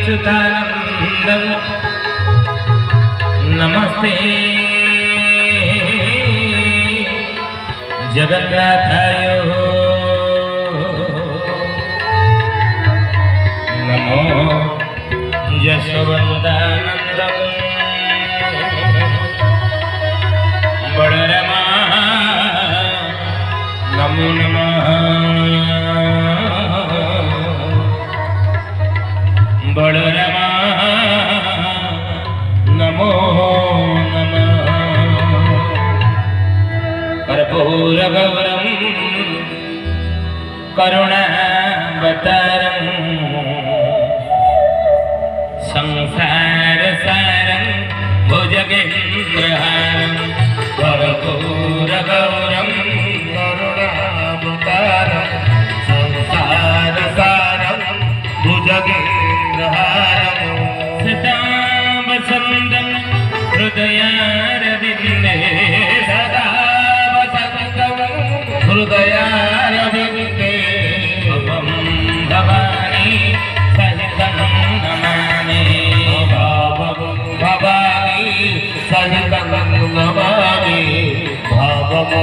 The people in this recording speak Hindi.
अच्युतानन्दं नमस्ते जगन्नाथाय नमो यशोवन्दानन्दं बलरामा नमो नमः बलरामा नमो नमः कर्पूरगौरं करुणावतारं संसारसारं भुजगेन्द्रहारं कर्पूरगौरं करुणावतारं संसारसारं भुजगेन्द्रहारं सदा वसन्तं हृदयारविन्दे सदा वसन्तं हृदयारविन्दे भवं भवानी सहितं नमामि भवं भवानी सहितं नमामि भवं